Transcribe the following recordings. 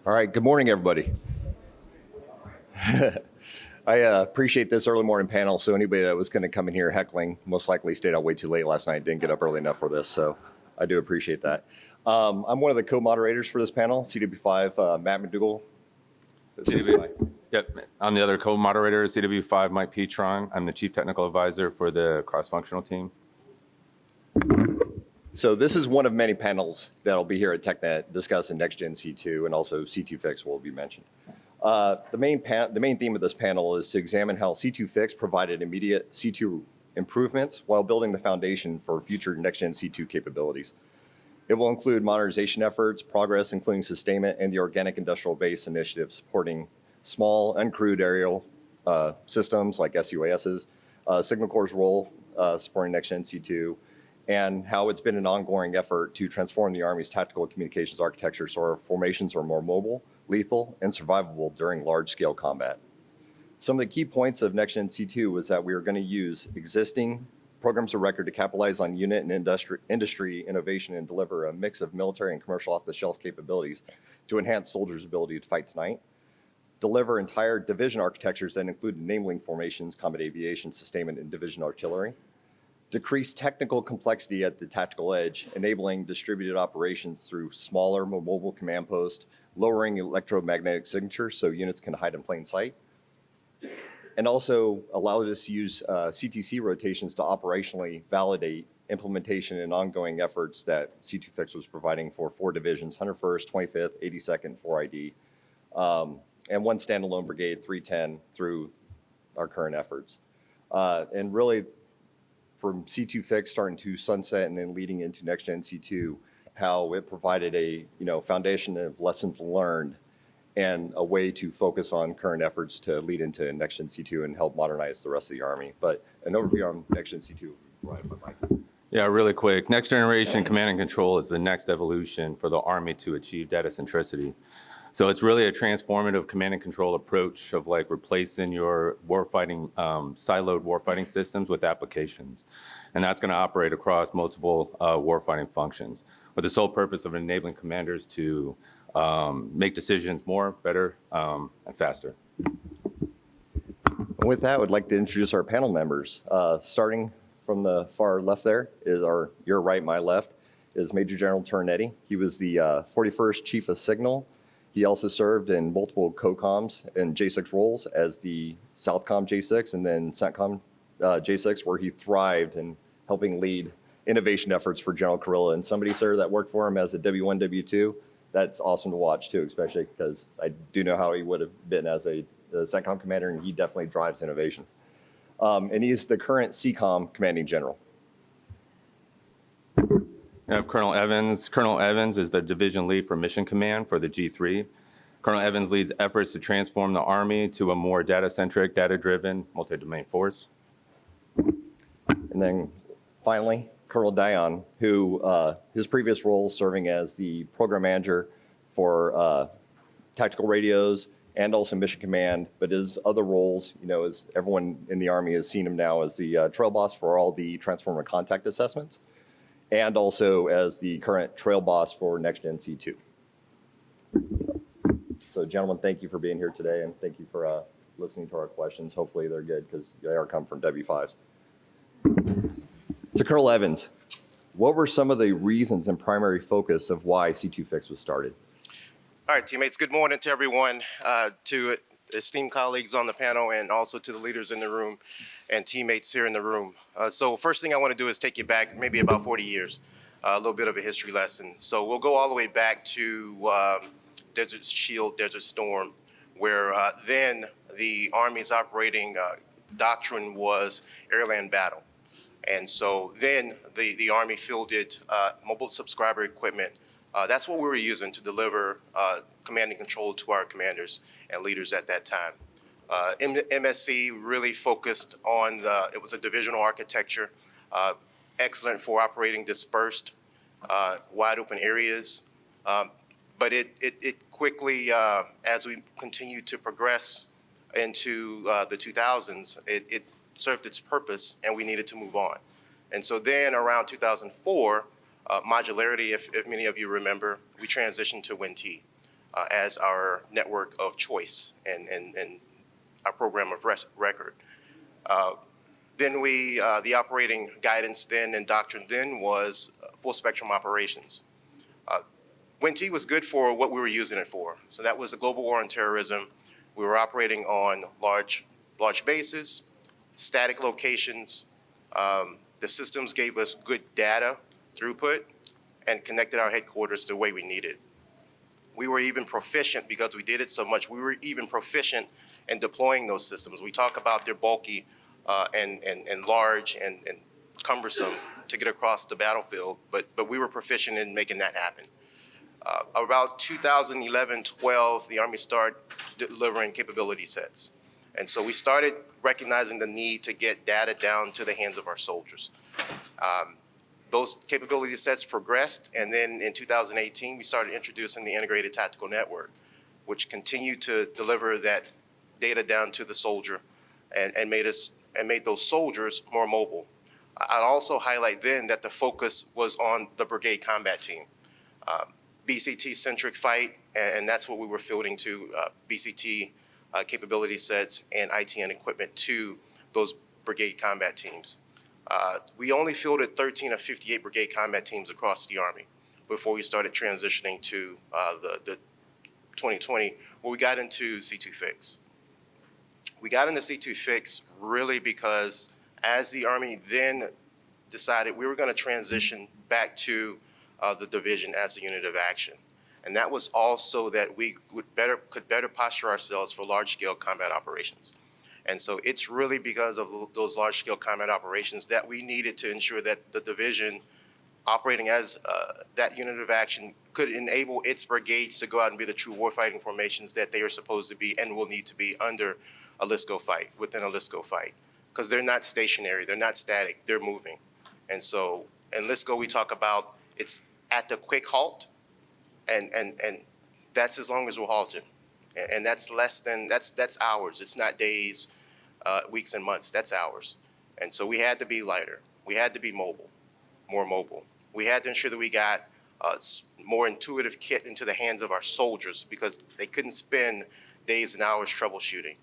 All right, good morning, everybody. I appreciate this early morning panel. So anybody that was going to come in here heckling most likely stayed out way too late last night, didn't get up early enough for this. So I do appreciate that. I'm one of the co-moderators for this panel, CW5, Matt McDougall. Yep, I'm the other co-moderator, CW5, Mike Petron. I'm the Chief Technical Advisor for the cross-functional team. So this is one of many panels that'll be here at TechNet discussing Next-Gen C2 and also C2 Fix will be mentioned. The main theme of this panel is to examine how C2 Fix provided immediate C2 improvements while building the foundation for future Next-Gen C2 capabilities. It will include modernization efforts, progress including sustainment, and the organic industrial base initiative supporting small, uncrewed aerial systems like SUASs, Signal Corps' role supporting Next-Gen C2, and how it's been an ongoing effort to transform the Army's tactical communications architecture so our formations are more mobile, lethal, and survivable during large-scale combat. Some of the key points of Next-Gen C2 was that we are going to use existing programs of record to capitalize on unit and industry innovation and deliver a mix of military and commercial off-the-shelf capabilities to enhance soldiers' ability to fight tonight, deliver entire division architectures that include enabling formations, combat aviation, sustainment, and division artillery, decrease technical complexity at the tactical edge, enabling distributed operations through smaller, more mobile command posts, lowering electromagnetic signatures so units can hide in plain sight, and also allowed us to use CTC rotations to operationally validate implementation and ongoing efforts that C2 Fix was providing for 4 divisions, 101st, 25th, 82nd, 4ID, and 1 standalone brigade, 310, through our current efforts. And really, from C2 Fix starting to sunset and then leading into Next-Gen C2, how it provided a foundation of lessons learned and a way to focus on current efforts to lead into Next-Gen C2 and help modernize the rest of the Army. But an overview on Next-Gen C2 provided by Mike. Yeah, really quick. Next generation command and control is the next evolution for the Army to achieve data centricity. So it's really a transformative command and control approach of like replacing your warfighting, siloed warfighting systems with applications. And that's going to operate across multiple warfighting functions with the sole purpose of enabling commanders to make decisions more, better, and faster. And with that, I would like to introduce our panel members. Starting from the far left there is your right, my left, is Major General Turnetti. He was the 41st Chief of Signal. He also served in multiple COCOMs and J6 roles as the Southcom J6 and then CENTCOM J6, where he thrived in helping lead innovation efforts for General Kurilla. And somebody, sir, that worked for him as a W1, W2, that's awesome to watch too, especially because I do know how he would have been as a CENTCOM commander, and he definitely drives innovation. And he is the current CCOM commanding general. We have Colonel Evans. Colonel Evans is the division lead for Mission Command for the G3. Colonel Evans leads efforts to transform the Army to a more data-centric, data-driven, multi-domain force. And then finally, Colonel Dion, who his previous role serving as the program manager for tactical radios and also Mission Command, but his other roles, as everyone in the Army has seen him now as the trail boss for all the transformer contact assessments, and also as the current trail boss for Next-Gen C2. So gentlemen, thank you for being here today, and thank you for listening to our questions. Hopefully they're good because they are come from W5s. To Colonel Evans, what were some of the reasons and primary focus of why C2 Fix was started? All right, teammates, good morning to everyone, to esteemed colleagues on the panel, and also to the leaders in the room and teammates here in the room. So first thing I want to do is take you back maybe about 40 years, a little bit of a history lesson. So we'll go all the way back to Desert Shield, Desert Storm, where then the Army's operating doctrine was airland battle. And so then the Army fielded mobile subscriber equipment. That's what we were using to deliver command and control to our commanders and leaders at that time. MSC really focused on it was a divisional architecture, excellent for operating dispersed, wide open areas. But it quickly, as we continued to progress into the 2000s, it served its purpose and we needed to move on. And so then around 2004, modularity, if many of you remember, we transitioned to WinT. as our network of choice and our program of record. Then the operating guidance then and doctrine then was full spectrum operations. WIN-T was good for what we were using it for. So that was the global war on terrorism. We were operating on large bases, static locations. The systems gave us good data throughput and connected our headquarters the way we needed. We were even proficient, because we did it so much, we were even proficient in deploying those systems. We talk about they're bulky and large and cumbersome to get across the battlefield, but we were proficient in making that happen. About 2011-12, the Army started delivering capability sets. And so we started recognizing the need to get data down to the hands of our soldiers. Those capability sets progressed, and then in 2018, we started introducing the Integrated Tactical Network, which continued to deliver that data down to the soldier and made those soldiers more mobile. I'd also highlight then that the focus was on the brigade combat team. BCT-centric fight, and that's what we were fielding to, BCT capability sets and IT and equipment to those brigade combat teams. We only fielded 13 of 58 brigade combat teams across the Army before we started transitioning to the 2020, where we got into C2 Fix. We got into C2 Fix really because as the Army then decided we were going to transition back to the division as a unit of action. And that was also that we could better posture ourselves for large-scale combat operations. And so it's really because of those large-scale combat operations that we needed to ensure that the division operating as that unit of action could enable its brigades to go out and be the true warfighting formations that they are supposed to be and will need to be under a LSCO fight, within a LSCO fight. Because they're not stationary, they're not static, they're moving. And so in LSCO we talk about it's at the quick halt, and that's as long as we're halted. And that's less than, that's hours. It's not days, weeks and months, that's hours. And so we had to be lighter. We had to be mobile, more mobile. We had to ensure that we got more intuitive kit into the hands of our soldiers because they couldn't spend days and hours troubleshooting.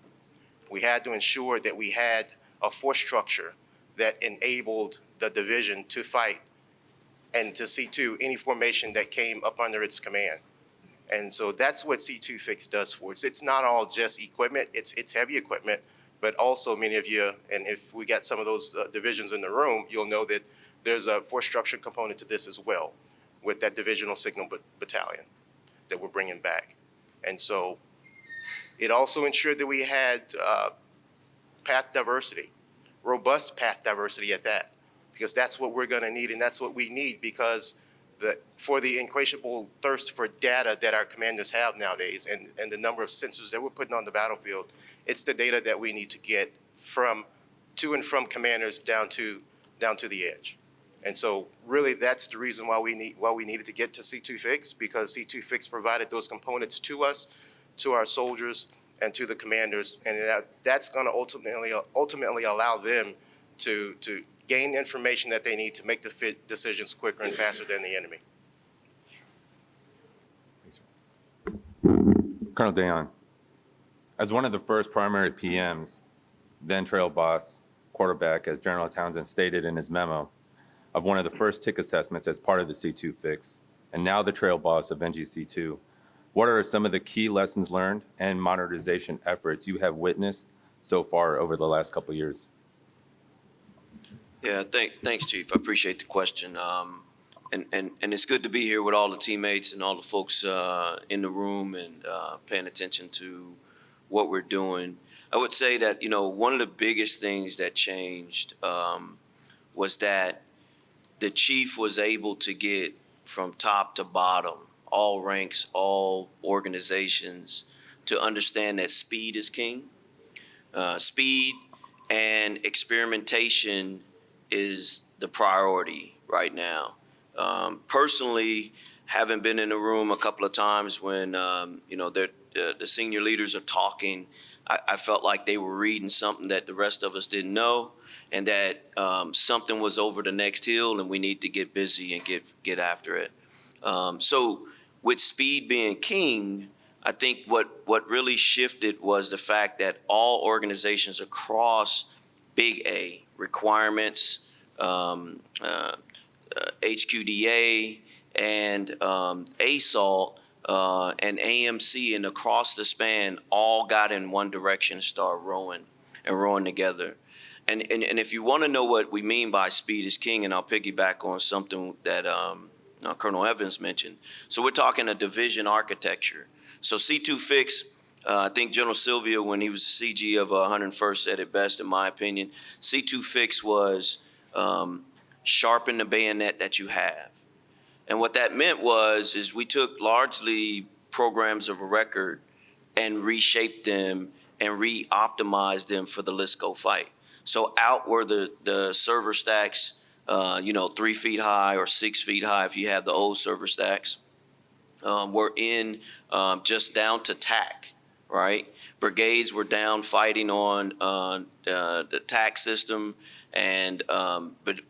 We had to ensure that we had a force structure that enabled the division to fight and to see to any formation that came up under its command. And so that's what C2 Fix does for us. It's not all just equipment, it's heavy equipment, but also many of you, and if we got some of those divisions in the room, you'll know that there's a force structure component to this as well with that divisional signal battalion that we're bringing back. And so it also ensured that we had path diversity, robust path diversity at that, because that's what we're gonna need and that's what we need because for the insatiable thirst for data that our commanders have nowadays and the number of sensors that we're putting on the battlefield, it's the data that we need to get to and from commanders down to the edge. And so really that's the reason why we needed to get to C2 Fix, because C2 Fix provided those components to us, to our soldiers, and to the commanders, and that's going to ultimately allow them to gain information that they need to make the decisions quicker and faster than the enemy. Colonel Dayon, as one of the first primary PMs, then trail boss, quarterback, as General Townsend stated in his memo, of one of the first TIC assessments as part of the C2 Fix, and now the trail boss of NGC2, what are some of the key lessons learned and modernization efforts you have witnessed so far over the last couple of years? Yeah, thanks, Chief. I appreciate the question. And it's good to be here with all the teammates and all the folks in the room and paying attention to what we're doing. I would say that, one of the biggest things that changed was that the chief was able to get from top to bottom, all ranks, all organizations, to understand that speed is king. Speed and experimentation is the priority right now. Personally, having been in the room a couple of times when the senior leaders are talking, I felt like they were reading something that the rest of us didn't know, and that something was over the next hill, and we need to get busy and get after it. So with speed being king, I think what really shifted was the fact that all organizations across Big A, requirements, HQDA, and ASALT, and AMC, and across the span, all got in one direction and started rowing together. And if you want to know what we mean by speed is king, and I'll piggyback on something that Colonel Evans mentioned. So we're talking a division architecture. So C2 Fix, I think General Sylvia, when he was CG of 101st, said it best, in my opinion. C2 Fix was sharpen the bayonet that you have. And what that meant is we took largely programs of record and reshaped them and re-optimized them for the LISCO fight. So out were the server stacks, 3 feet high or 6 feet high if you have the old server stacks. We're in just down to TAC, right? Brigades were down fighting on the TAC system, and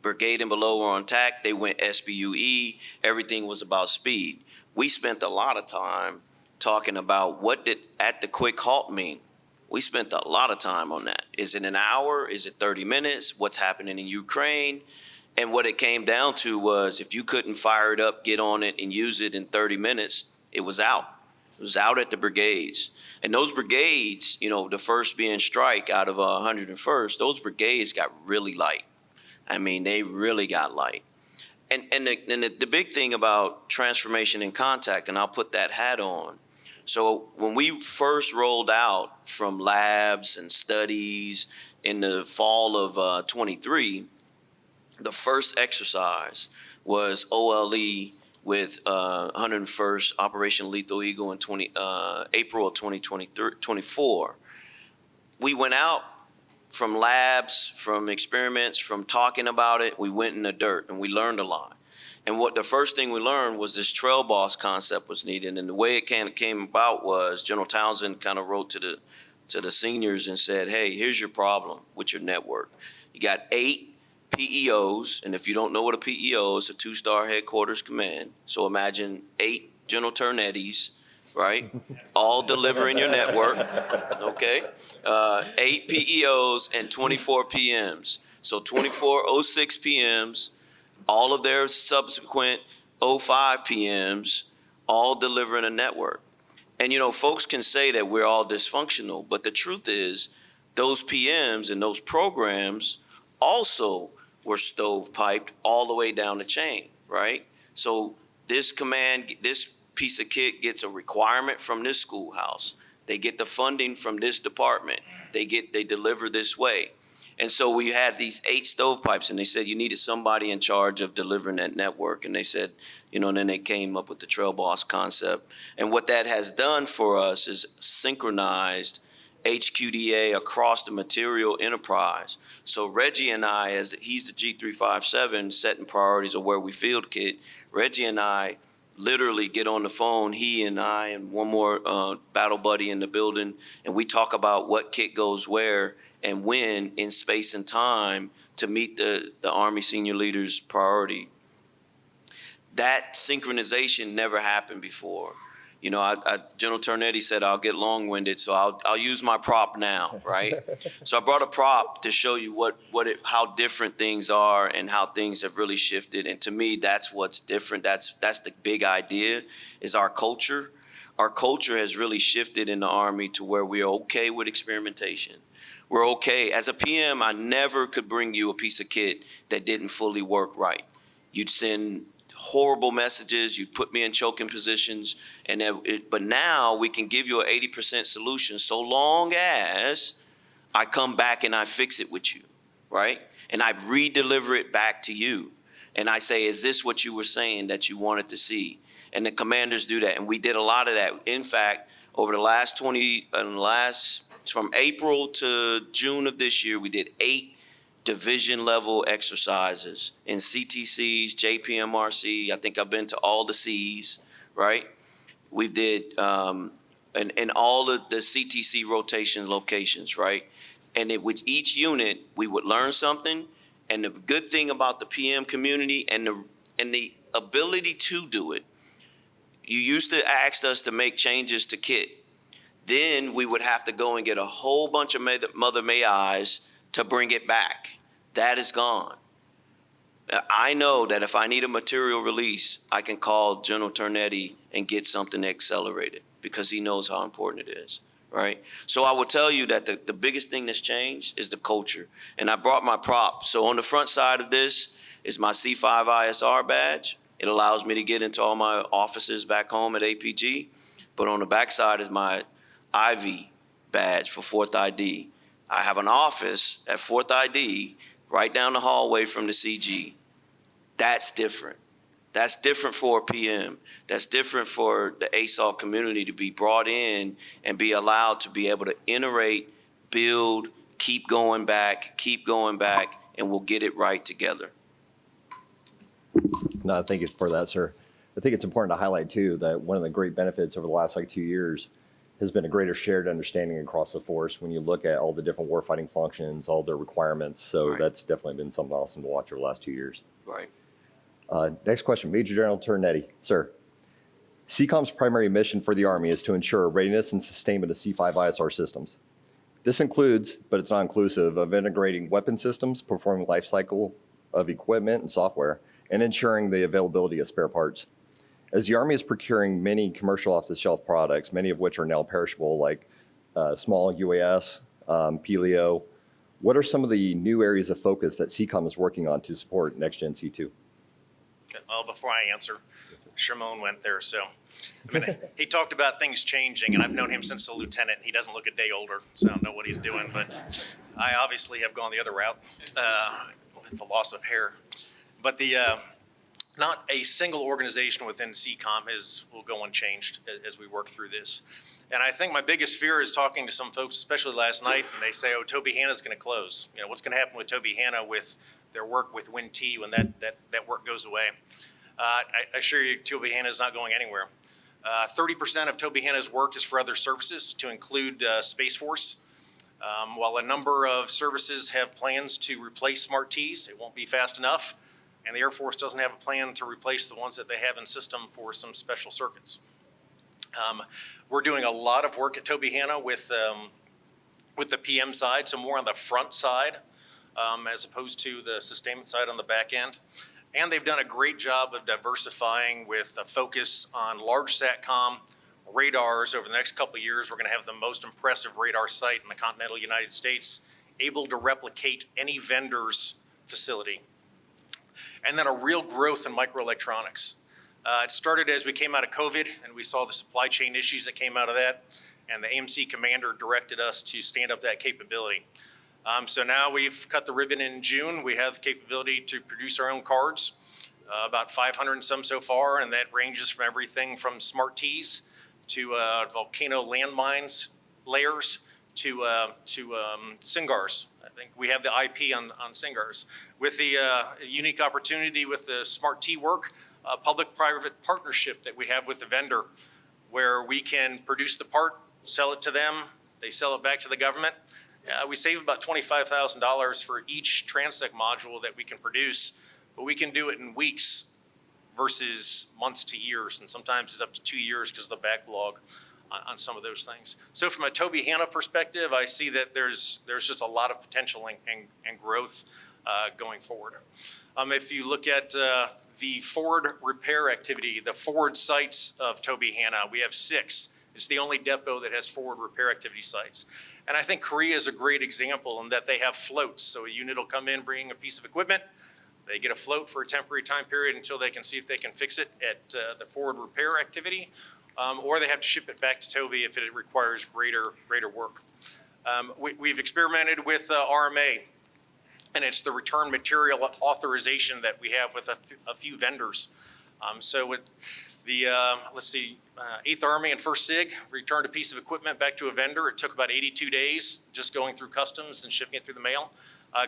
brigade and below were on TAC. They went SBUE. Everything was about speed. We spent a lot of time talking about what did at the quick halt mean. We spent a lot of time on that. Is it an hour? Is it 30 minutes? What's happening in Ukraine? And what it came down to was if you couldn't fire it up, get on it, and use it in 30 minutes, it was out. It was out at the brigades. And those brigades, the first being Strike out of 101st, those brigades got really light. I mean, they really got light. And the big thing about transformation and contact, and I'll put that hat on. So when we first rolled out from labs and studies in the fall of 23, the first exercise was OLE with 101st Operation Lethal Eagle in April of 2024. We went out from labs, from experiments, from talking about it. We went in the dirt and we learned a lot. And what the first thing we learned was this trail boss concept was needed. And the way it kind of came about was General Townsend kind of wrote to the seniors and said, hey, here's your problem with your network. You got 8 PEOs, and if you don't know what a PEO is, a 2-star headquarters command. So imagine 8 General Ternettis, right? All delivering your network, okay? 8 PEOs and 24 PMs. So 24 06 PMs, all of their subsequent 05 PMs, all delivering a network. And folks can say that we're all dysfunctional, but the truth is those PMs and those programs also were stovepiped all the way down the chain, right? So this piece of kit gets a requirement from this schoolhouse. They get the funding from this department. They deliver this way. And so we had these 8 stovepipes, and they said you needed somebody in charge of delivering that network. And they said, and then they came up with the trail boss concept. And what that has done for us is synchronized HQDA across the material enterprise. So Reggie and I, as he's the G357 setting priorities of where we field kit, Reggie and I literally get on the phone, he and I and one more battle buddy in the building, and we talk about what kit goes where and when in space and time to meet the Army senior leaders' priority. That synchronization never happened before. General Ternetti said I'll get long-winded, so I'll use my prop now, right? So I brought a prop to show you how different things are and how things have really shifted. And to me, that's what's different. That's the big idea, is our culture. Our culture has really shifted in the Army to where we are okay with experimentation. We're okay. As a PM, I never could bring you a piece of kit that didn't fully work right. You'd send horrible messages, you'd put me in choking positions, but now we can give you an 80% solution so long as I come back and I fix it with you, right? And I re-deliver it back to you. And I say, is this what you were saying that you wanted to see? And the commanders do that. And we did a lot of that. In fact, over the last from April to June of this year, we did 8 division level exercises in CTCs, JPMRC. I think I've been to all the Cs, right? We did and all of the CTC rotation locations, right? And with each unit, we would learn something. And the good thing about the PM community and the ability to do it, You used to ask us to make changes to kit. Then we would have to go and get a whole bunch of Mother May I's to bring it back. That is gone. I know that if I need a material release, I can call General Ternetti and get something accelerated because he knows how important it is, right? So I will tell you that the biggest thing that's changed is the culture. And I brought my prop. So on the front side of this is my C5 ISR badge. It allows me to get into all my offices back home at APG. But on the back side is my Ivy badge for 4th ID. I have an office at 4th ID right down the hallway from the CG. That's different. That's different for a PM. That's different for the ASAL community to be brought in and be allowed to be able to iterate, build, keep going back, and we'll get it right together. No, thank you for that, sir. I think it's important to highlight too that one of the great benefits over the last 2 years has been a greater shared understanding across the force when you look at all the different warfighting functions, all their requirements. So Right. that's definitely been something awesome to watch over the last 2 years. Right. Next question, Major General Ternetti. Sir, CCOM's primary mission for the Army is to ensure readiness and sustainment of C5 ISR systems. This includes, but it's not inclusive, of integrating weapon systems, performing life cycle of equipment and software, and ensuring the availability of spare parts. As the Army is procuring many commercial off-the-shelf products, many of which are now perishable, like small UAS, PLEO, what are some of the new areas of focus that CCOM is working on to support Next Gen C2? Well, before I answer, Shimon went there, so. I mean, he talked about things changing, and I've known him since a lieutenant. He doesn't look a day older, so I don't know what he's doing, but I obviously have gone the other route with the loss of hair. But not a single organization within CCOM will go unchanged as we work through this. And I think my biggest fear is talking to some folks, especially last night, and they say, oh, Toby Hanna's going to close. You know, what's going to happen with Toby Hanna with their work with WIN-T when that work goes away? I assure you, Toby Hanna's not going anywhere. 30% of Toby Hanna's work is for other services, to include Space Force. While a number of services have plans to replace Smart Ts, it won't be fast enough. And the Air Force doesn't have a plan to replace the ones that they have in system for some special circuits. We're doing a lot of work at Toby Hanna with the PM side, so more on the front side as opposed to the sustainment side on the back end. And they've done a great job of diversifying with a focus on large SATCOM radars. Over the next couple of years, we're going to have the most impressive radar site in the continental United States, able to replicate any vendor's facility. And then a real growth in microelectronics. It started as we came out of COVID and we saw the supply chain issues that came out of that. And the AMC commander directed us to stand up that capability. So now we've cut the ribbon in June. We have the capability to produce our own cards, about 500 and some so far. And that ranges from everything from Smart Ts to volcano landmines layers to SINGARs. I think we have the IP on SINGARs. With the unique opportunity with the Smart T work, public-private partnership that we have with the vendor, where we can produce the part, sell it to them, they sell it back to the government. We save about $25,000 for each Transec module that we can produce, but we can do it in weeks versus months to years, and sometimes it's up to 2 years because of the backlog on some of those things. So from a Toby Hanna perspective, I see that there's just a lot of potential and growth going forward. If you look at the forward repair activity, the forward sites of Toby Hanna, we have 6. It's the only depot that has forward repair activity sites. And I think Korea is a great example in that they have floats. So a unit will come in bringing a piece of equipment. They get a float for a temporary time period until they can see if they can fix it at the forward repair activity. Or they have to ship it back to Toby if it requires greater work. We've experimented with RMA, and it's the return material authorization that we have with a few vendors. So with the, 8th Army and 1st SIG returned a piece of equipment back to a vendor. It took about 82 days just going through customs and shipping it through the mail.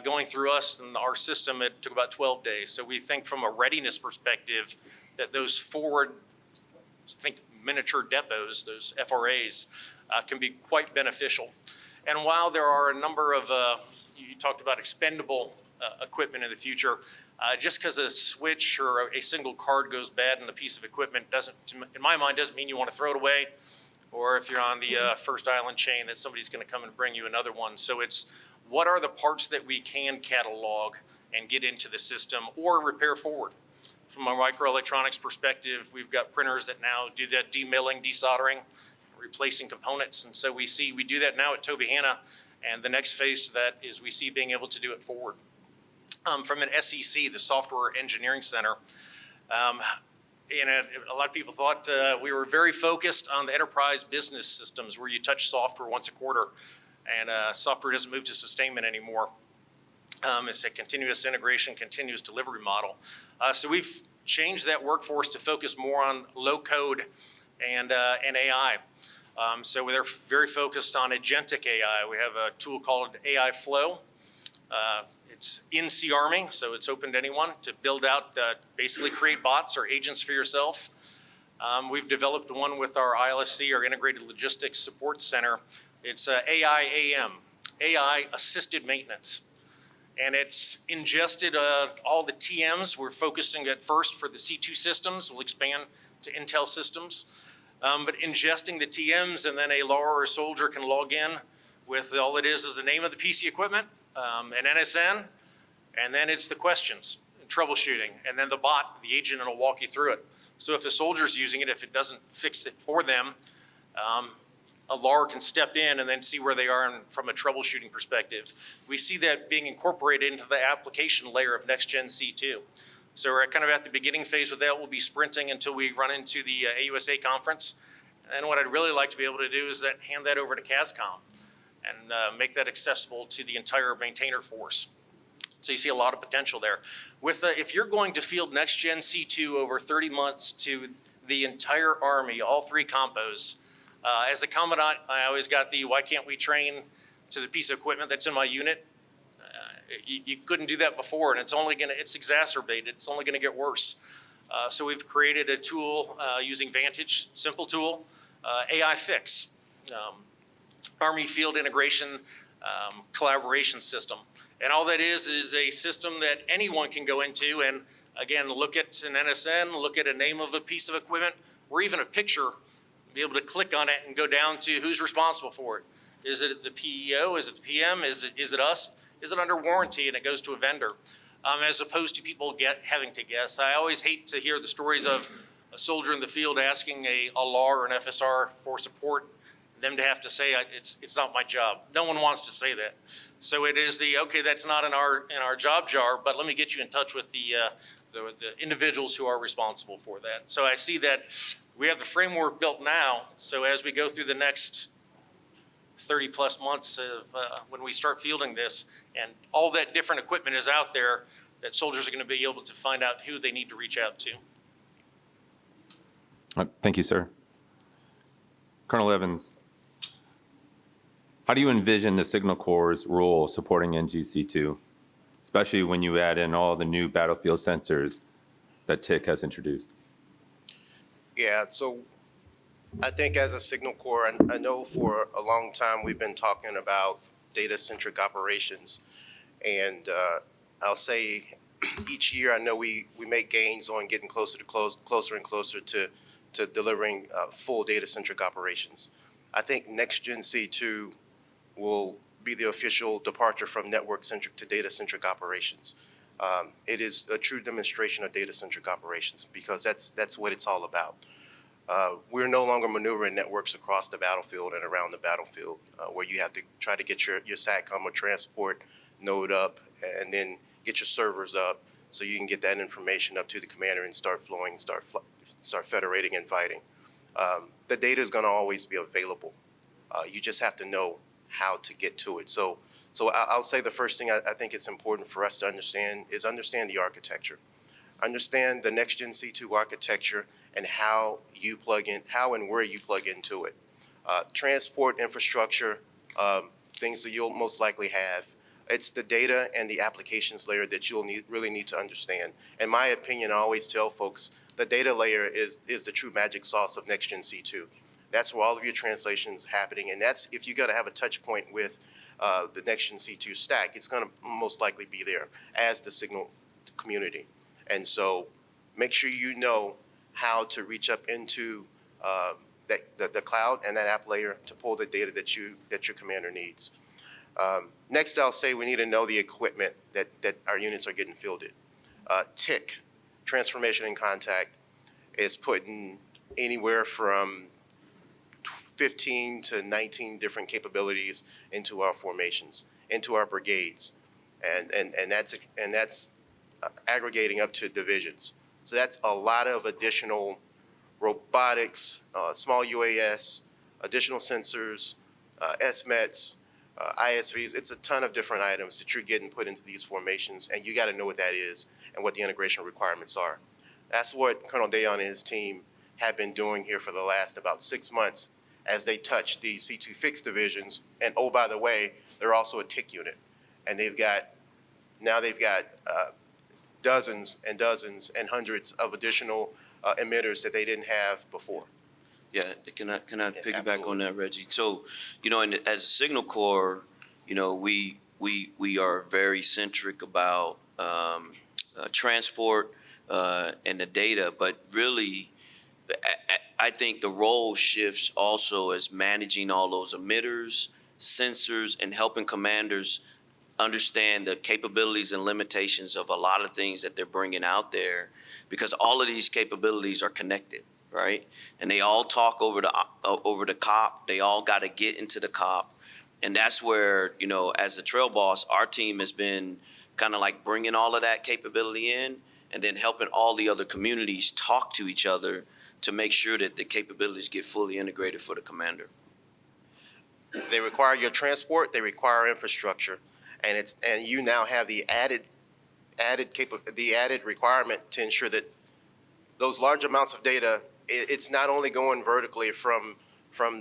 Going through us and our system, it took about 12 days. So we think from a readiness perspective that those forward, miniature depots, those FRAs, can be quite beneficial. And while there are a number of, you talked about expendable equipment in the future. Just because a switch or a single card goes bad in a piece of equipment doesn't, in my mind, doesn't mean you want to throw it away. Or if you're on the First Island chain, that somebody's going to come and bring you another one. So it's what are the parts that we can catalog and get into the system or repair forward. From a microelectronics perspective, we've got printers that now do that demilling, desoldering, replacing components. And so we do that now at Tobyhanna. And the next phase to that is we see being able to do it forward. From an SEC, the Software Engineering Center, a lot of people thought we were very focused on the enterprise business systems where you touch software once a quarter, and software doesn't move to sustainment anymore. It's a continuous integration, continuous delivery model. So we've changed that workforce to focus more on low code and AI. So they're very focused on agentic AI. We have a tool called AI Flow. It's in C-Army, so it's open to anyone to build out, basically create bots or agents for yourself. We've developed one with our ILSC, our Integrated Logistics Support Center. It's AI AM, AI Assisted Maintenance. And it's ingested all the TMs. We're focusing at first for the C2 systems. We'll expand to Intel systems. But ingesting the TMs, and then a LAR or a soldier can log in with all it is the name of the PC equipment, an NSN, and then it's the questions, troubleshooting, and then the bot, the agent, will walk you through it. So if the soldier's using it, if it doesn't fix it for them, a LAR can step in and then see where they are from a troubleshooting perspective. We see that being incorporated into the application layer of Next-Gen C2. So we're kind of at the beginning phase with that. We'll be sprinting until we run into the AUSA conference. And what I'd really like to be able to do is hand that over to CASCOM and make that accessible to the entire maintainer force. So you see a lot of potential there. If you're going to field Next-Gen C2 over 30 months to the entire Army, all three compos, as a commandant, I always got why can't we train to the piece of equipment that's in my unit? You couldn't do that before, and it's exacerbated. It's only gonna get worse. So we've created a tool using Vantage, simple tool, AI Fix, Army Field Integration Collaboration System. And all that is a system that anyone can go into and, again, look at an NSN, look at a name of a piece of equipment, or even a picture, be able to click on it and go down to who's responsible for it. Is it the PEO? Is it the PM? Is it us? Is it under warranty and it goes to a vendor? As opposed to people having to guess. I always hate to hear the stories of a soldier in the field asking a LAR or an FSR for support, them to have to say, it's not my job. No one wants to say that. So it is okay, that's not in our job jar, but let me get you in touch with the individuals who are responsible for that. So I see that we have the framework built now. So as we go through the next 30 plus months of when we start fielding this, and all that different equipment is out there, that soldiers are going to be able to find out who they need to reach out to. Thank you, sir. Colonel Evans, how do you envision the Signal Corps' role supporting NGC2, especially when you add in all the new battlefield sensors that TIC has introduced? Yeah, so I think as a Signal Corps, I know for a long time we've been talking about data-centric operations. And I'll say each year I know we make gains on getting closer and closer to delivering full data-centric operations. I think Next-Gen C2 will be the official departure from network-centric to data-centric operations. It is a true demonstration of data-centric operations because that's what it's all about. We're no longer maneuvering networks across the battlefield and around the battlefield where you have to try to get your SATCOM or transport node up and then get your servers up so you can get that information up to the commander and start flowing, start federating and fighting. The data is going to always be available. You just have to know how to get to it. So I'll say the first thing I think it's important for us to understand is understand the architecture. Understand the Next-Gen C2 architecture and how you plug in, how and where you plug into it. Transport infrastructure, things that you'll most likely have. It's the data and the applications layer that you'll really need to understand. In my opinion, I always tell folks the data layer is the true magic sauce of Next-Gen C2. That's where all of your translations happening, and that's if you got to have a touch point with the Next Gen C2 stack, it's going to most likely be there as the signal community. And so make sure you know how to reach up into the cloud and that app layer to pull the data that your commander needs. Next, I'll say we need to know the equipment that our units are getting fielded. TIC, Transformation in Contact, is putting anywhere from 15 to 19 different capabilities into our formations, into our brigades, and that's aggregating up to divisions. So that's a lot of additional robotics, small UAS, additional sensors, SMETs, ISVs. It's a ton of different items that you're getting put into these formations, and you got to know what that is and what the integration requirements are. That's what Colonel Dayon and his team have been doing here for the last about 6 months as they touch the C2 fixed divisions. And oh, by the way, they're also a TIC unit, and they've got dozens and dozens and hundreds of additional emitters that they didn't have before. Yeah, can I piggyback absolutely. on that, Reggie? So, as a Signal Corps, we are very centric about transport and the data, but really, I think the role shifts also as managing all those emitters, sensors, and helping commanders understand the capabilities and limitations of a lot of things that they're bringing out there, because all of these capabilities are connected, right? And they all talk over the COP. They all got to get into the COP, and that's where as the trail boss, our team has been kind of like bringing all of that capability in, and then helping all the other communities talk to each other to make sure that the capabilities get fully integrated for the commander. They require your transport. They require infrastructure, and you now have the added requirement to ensure that those large amounts of data, it's not only going vertically from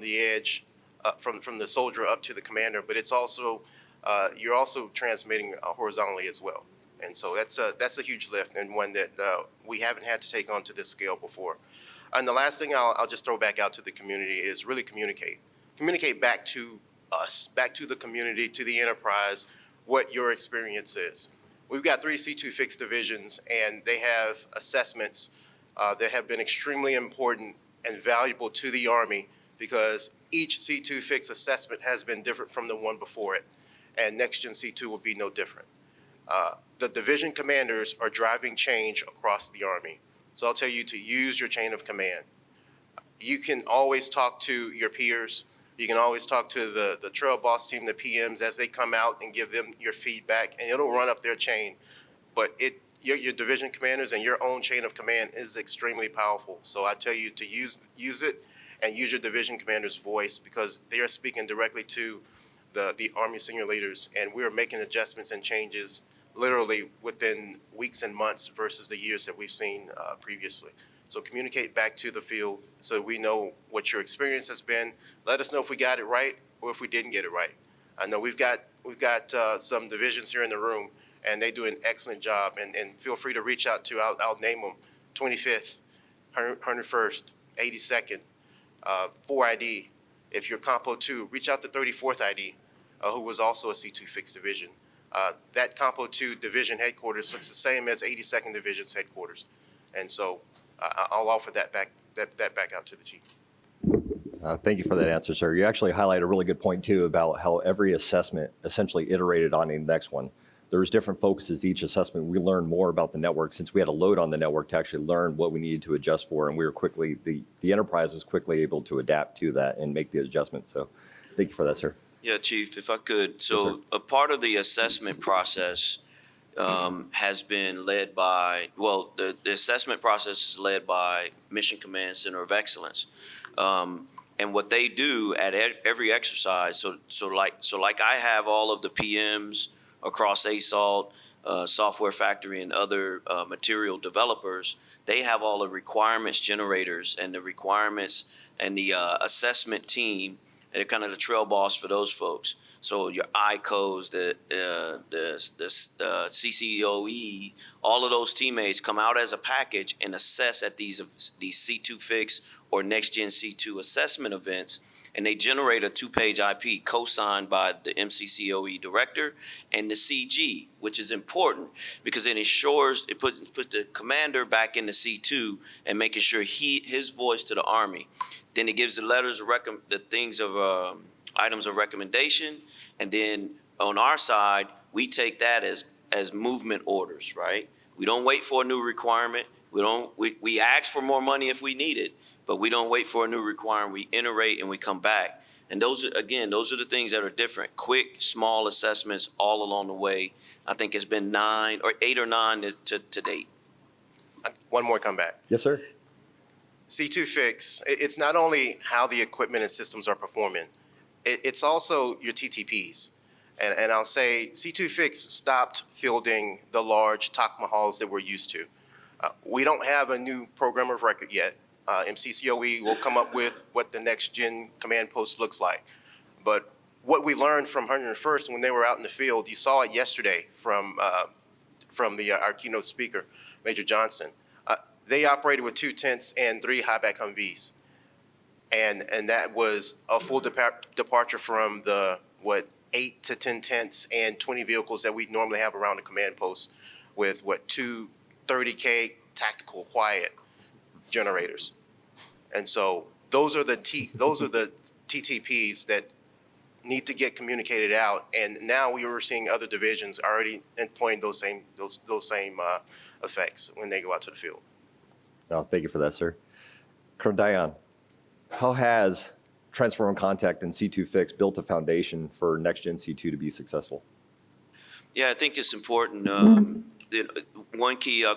the edge, from the soldier up to the commander, but it's also you're also transmitting horizontally as well. And so that's a huge lift, and one that we haven't had to take on to this scale before. And the last thing I'll just throw back out to the community is really communicate. Communicate back to us, back to the community, to the enterprise, what your experience is. We've got 3 C2 fixed divisions, and they have assessments that have been extremely important and valuable to the Army, because each C2 fixed assessment has been different from the one before it, and Next Gen C2 will be no different. The division commanders are driving change across the Army. So I'll tell you to use your chain of command. You can always talk to your peers. You can always talk to the trail boss team, the PMs, as they come out and give them your feedback, and it'll run up their chain. But your division commanders and your own chain of command is extremely powerful. So I tell you to use it and use your division commander's voice, because they are speaking directly to the Army senior leaders, and we're making adjustments and changes literally within weeks and months versus the years that we've seen previously. So communicate back to the field so we know what your experience has been. Let us know if we got it right or if we didn't get it right. I know we've got some divisions here in the room, and they do an excellent job. And feel free to reach out to, I'll name them, 25th, 101st, 82nd, 4ID. If you're Compo 2, reach out to 34th ID, who was also a C2 fixed division. That Compo 2 division headquarters looks the same as 82nd Division's headquarters. And so I'll offer that back out to the chief. Thank you for that answer, sir. You actually highlight a really good point, too, about how every assessment essentially iterated on the next one. There was different focuses each assessment. We learned more about the network since we had a load on the network to actually learn what we needed to adjust for, and we were quickly, the enterprise was quickly able to adapt to that and make the adjustments. So thank you for that, sir. Yeah, Chief, if I could. So Yes, sir. a part of the assessment process has been led by, the assessment process is led by Mission Command Center of Excellence. And what they do at every exercise, so like I have all of the PMs across ASALT, Software Factory, and other material developers, they have all the requirements generators and the requirements and the assessment team. They're kind of the trail boss for those folks. So your ICOs, the CCOE, all of those teammates come out as a package and assess at these C2 fix or Next Gen C2 assessment events. and they generate a 2-page IP co-signed by the MCCOE director and the CG, which is important because it ensures it puts the commander back in the C2 and making sure his voice to the Army. Then it gives the letters of items of recommendation, and then on our side we take that as movement orders, right? We don't wait for a new requirement. We ask for more money if we need it, but we don't wait for a new requirement. We iterate and we come back. And those are the things that are different. Quick, small assessments all along the way. I think it's been 8 or 9 to date. One more comeback. Yes, sir. C2 Fix, it's not only how the equipment and systems are performing, it's also your TTPs. And I'll say C2 Fix stopped fielding the large TAC Mahals that we're used to. We don't have a new program of record yet. MCCOE will come up with what the next gen command post looks like. But what we learned from 101st when they were out in the field, you saw it yesterday from our keynote speaker, Major Johnson. They operated with 2 tents and 3 high-back Humvees. And that was a full departure from the, 8 to 10 tents and 20 vehicles that we normally have around the command post with, 2 30K tactical quiet generators. And so those are the TTPs that need to get communicated out. And now we were seeing other divisions already employing those same effects when they go out to the field. No, thank you for that, sir. Colonel Dion, how has Transform Contact and C2 Fix built a foundation for Next Gen C2 to be successful? Yeah, I think it's important. One key, I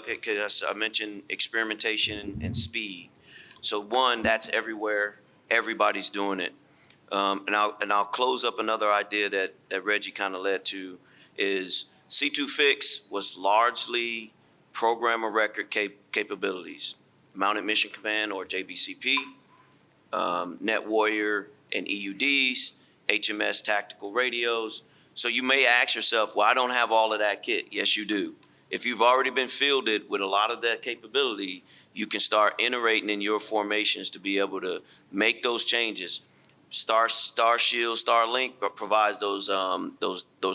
mentioned experimentation and speed. So one, that's everywhere. Everybody's doing it. And I'll close up another idea that Reggie kind of led to is C2 Fix was largely program of record capabilities, Mounted Mission Command or JBCP, Net Warrior and EUDs, HMS tactical radios. So you may ask yourself, well, I don't have all of that kit. Yes, you do. If you've already been fielded with a lot of that capability, you can start iterating in your formations to be able to make those changes. Star Shield, Starlink provides those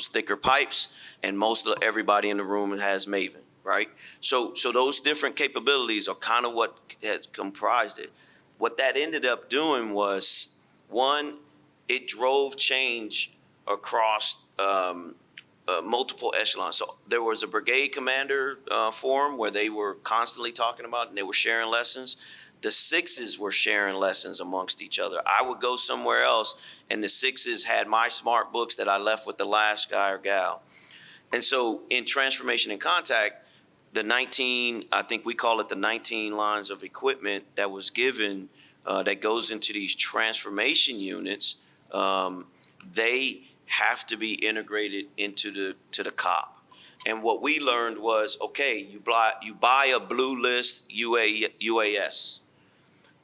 thicker pipes, and everybody in the room has Maven, right? So those different capabilities are kind of what has comprised it. What that ended up doing was, one, it drove change across multiple echelons. So there was a brigade commander forum where they were constantly talking about and they were sharing lessons. The 6s were sharing lessons amongst each other. I would go somewhere else and the 6s had my smart books that I left with the last guy or gal. And so in Transformation and Contact, the 19, I think we call it the 19 lines of equipment that was given that goes into these transformation units, they have to be integrated into the COP. And what we learned was, okay, you buy a Blue List UAS.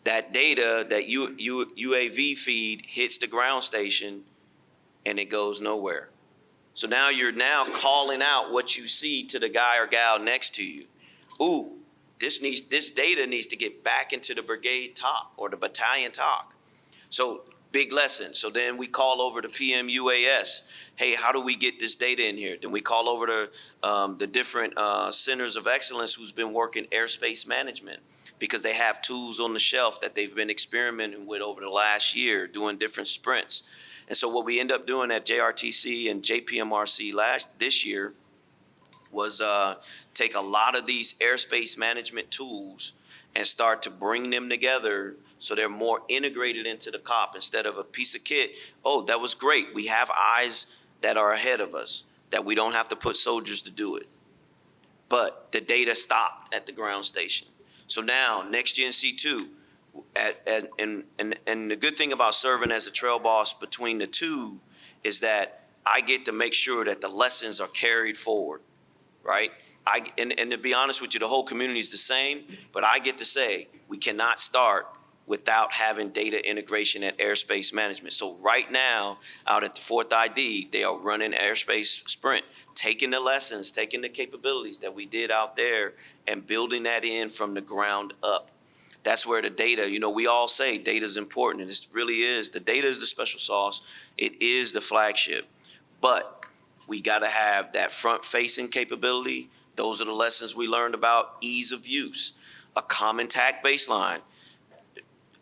That data, that UAV feed hits the ground station and it goes nowhere. So now you're calling out what you see to the guy or gal next to you. Ooh, this data needs to get back into the brigade TOC or the battalion TOC. So big lesson. So then we call over to PM UAS. Hey, how do we get this data in here? Then we call over to the different centers of excellence who's been working airspace management because they have tools on the shelf that they've been experimenting with over the last year, doing different sprints. And so what we end up doing at JRTC and JPMRC this year was take a lot of these airspace management tools and start to bring them together so they're more integrated into the COP instead of a piece of kit. Oh, that was great. We have eyes that are ahead of us, that we don't have to put soldiers to do it. But the data stopped at the ground station. So now, Next Gen C2, and the good thing about serving as a trail boss between the two is that I get to make sure that the lessons are carried forward, right? And to be honest with you, the whole community is the same, but I get to say we cannot start without having data integration and airspace management. So right now, out at the 4th ID, they are running airspace sprint, taking the lessons, taking the capabilities that we did out there and building that in from the ground up. that's where the data, we all say data is important, and it really is. The data is the special sauce. It is the flagship. But we got to have that front-facing capability. Those are the lessons we learned about ease of use, a common TAC baseline.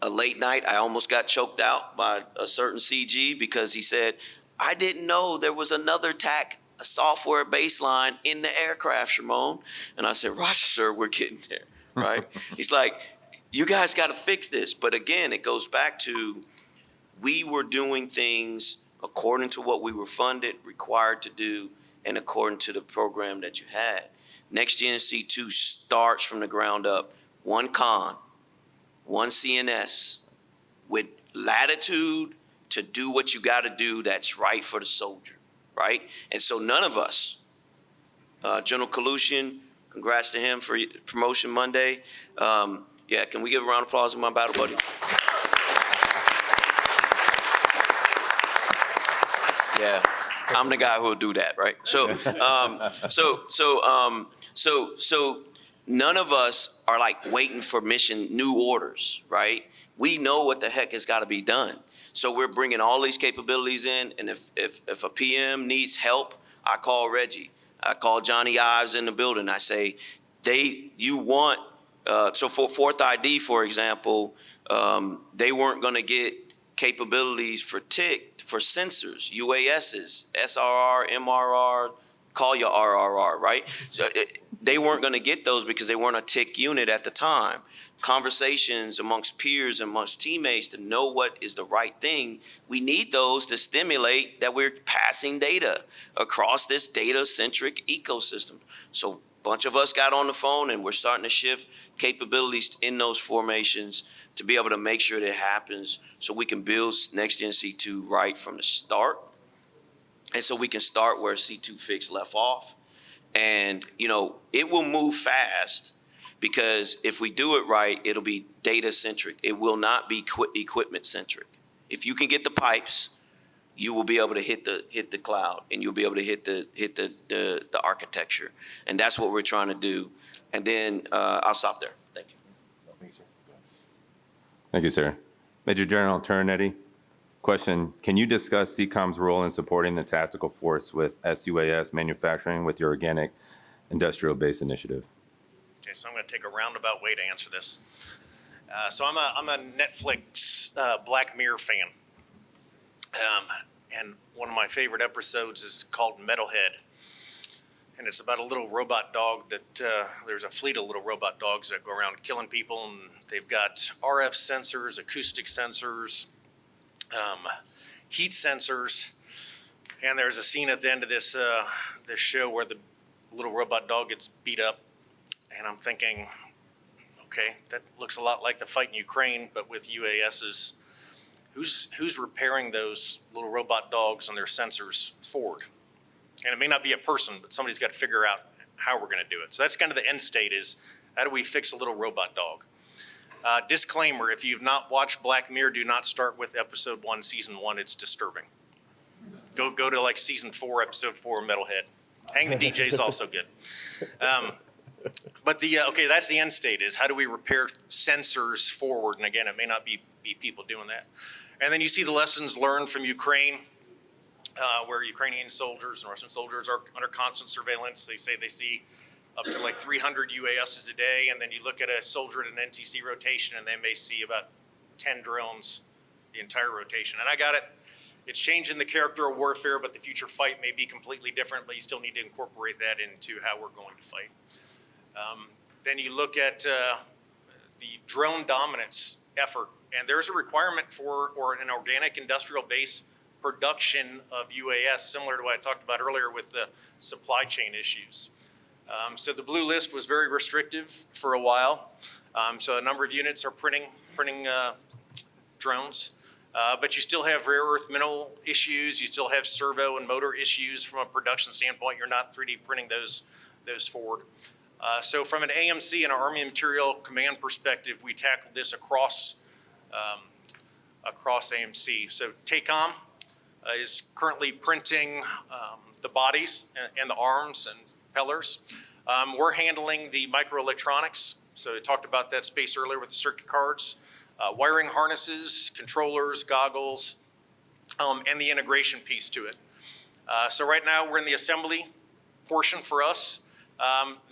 A late night, I almost got choked out by a certain CG because he said, I didn't know there was another TAC software baseline in the aircraft, Shimon. And I said, Roger, sir, we're getting there, right? He's like, you guys got to fix this. But again, it goes back to we were doing things according to what we were funded, required to do, and according to the program that you had. Next Gen C2 starts from the ground up, one con, one CNS, with latitude to do what you got to do that's right for the soldier, right? And so none of us, General Kalushin, congrats to him for promotion Monday. Yeah, can we give a round of applause to my battle buddy? Yeah, I'm the guy who will do that, right? So none of us are like waiting for new orders, right? We know what the heck has got to be done. So we're bringing all these capabilities in, and if a PM needs help, I call Reggie. I call Johnny Ives in the building. I say, so for Fourth ID, for example, they weren't going to get capabilities for TIC, for sensors, UASs, SRR, MRR, call your RRR, right? So they weren't going to get those because they weren't a TIC unit at the time. Conversations amongst peers, amongst teammates to know what is the right thing. We need those to stimulate that we're passing data across this data-centric ecosystem. So a bunch of us got on the phone and we're starting to shift capabilities in those formations to be able to make sure that it happens so we can build Next Gen C2 right from the start. And so we can start where C2 Fix left off. And, it will move fast because if we do it right, it'll be data-centric. It will not be equipment-centric. If you can get the pipes, you will be able to hit the cloud, and you'll be able to hit the architecture. And that's what we're trying to do. And then I'll stop there. Thank you. Thank you, sir. Major General Turnetti, question, can you discuss CCOM's role in supporting the tactical force with SUAS manufacturing with your organic industrial base initiative? Okay, so I'm going to take a roundabout way to answer this. So I'm a Netflix Black Mirror fan. And one of my favorite episodes is called Metalhead. And it's about a little robot dog that there's a fleet of little robot dogs that go around killing people. And they've got RF sensors, acoustic sensors, heat sensors. And there's a scene at the end of this show where the little robot dog gets beat up. And I'm thinking, okay, that looks a lot like the fight in Ukraine, but with UASs. Who's repairing those little robot dogs and their sensors forward? And it may not be a person, but somebody's got to figure out how we're going to do it. So that's kind of the end state is, how do we fix a little robot dog? Disclaimer, if you've not watched Black Mirror, do not start with episode 1, season 1. It's disturbing. Go to like season 4, episode 4, Metalhead. Hang the DJ is also good. But okay, that's the end state is how do we repair sensors forward? And again, it may not be people doing that. And then you see the lessons learned from Ukraine, where Ukrainian soldiers and Russian soldiers are under constant surveillance. They say they see up to like 300 UASs a day. And then you look at a soldier at an NTC rotation and they may see about 10 drones the entire rotation. And I got it. It's changing the character of warfare, but the future fight may be completely different, but you still need to incorporate that into how we're going to fight. Then you look at the drone dominance effort, and there's a requirement for an organic industrial base production of UAS, similar to what I talked about earlier with the supply chain issues. So the blue list was very restrictive for a while. So a number of units are printing drones, but you still have rare earth mineral issues. You still have servo and motor issues from a production standpoint. You're not 3D printing those forward. So from an AMC and Army Material Command perspective, we tackled this across AMC. So TACOM is currently printing the bodies and the arms and propellers. We're handling the microelectronics So I talked about that space earlier with the circuit cards, wiring harnesses, controllers, goggles, and the integration piece to it. So right now, we're in the assembly portion for us.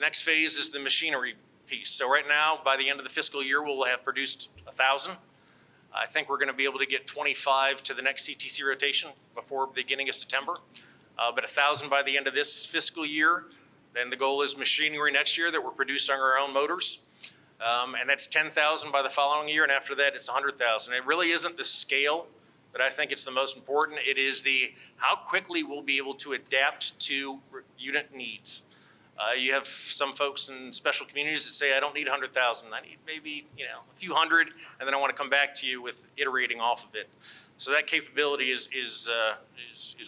Next phase is the machinery piece. So right now, by the end of the fiscal year, we'll have produced 1,000. I think we're going to be able to get 25 to the next CTC rotation before the beginning of September. But 1,000 by the end of this fiscal year. Then the goal is machinery next year that we're producing our own motors. And that's 10,000 by the following year. And after that, it's 100,000. It really isn't the scale that I think it's the most important. It is the how quickly we'll be able to adapt to unit needs. You have some folks in special communities that say, I don't need 100,000. I need maybe, a few hundred, and then I want to come back to you with iterating off of it. So that capability is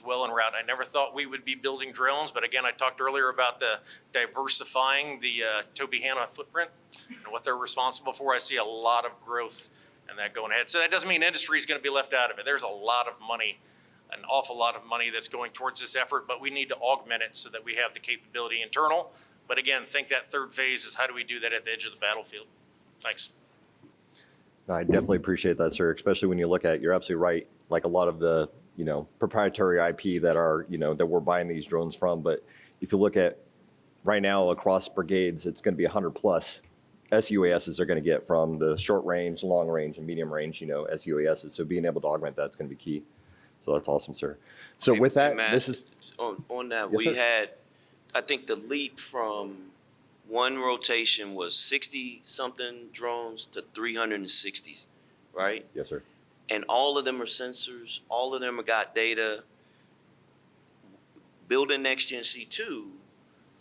well en route. I never thought we would be building drones, but again, I talked earlier about the diversifying the Tobyhanna footprint and what they're responsible for. I see a lot of growth in that going ahead. So that doesn't mean industry is going to be left out of it. There's a lot of money, an awful lot of money that's going towards this effort, but we need to augment it so that we have the capability internal. But again, think that third phase is how do we do that at the edge of the battlefield? Thanks. No, I definitely appreciate that, sir, especially when you look at, you're absolutely right, like a lot of the, proprietary IP that are, that we're buying these drones from. But if you look at right now across brigades, it's going to be 100 plus SUASs are going to get from the short range, long range, and medium range, SUASs. So being able to augment that's going to be key. So that's awesome, sir. So with that, Matt, this is on that. Yes, we sir. had, I think the leap from one rotation was 60 something drones to 360, right? yes, sir. And all of them are sensors. All of them have got data. Building Next Gen C2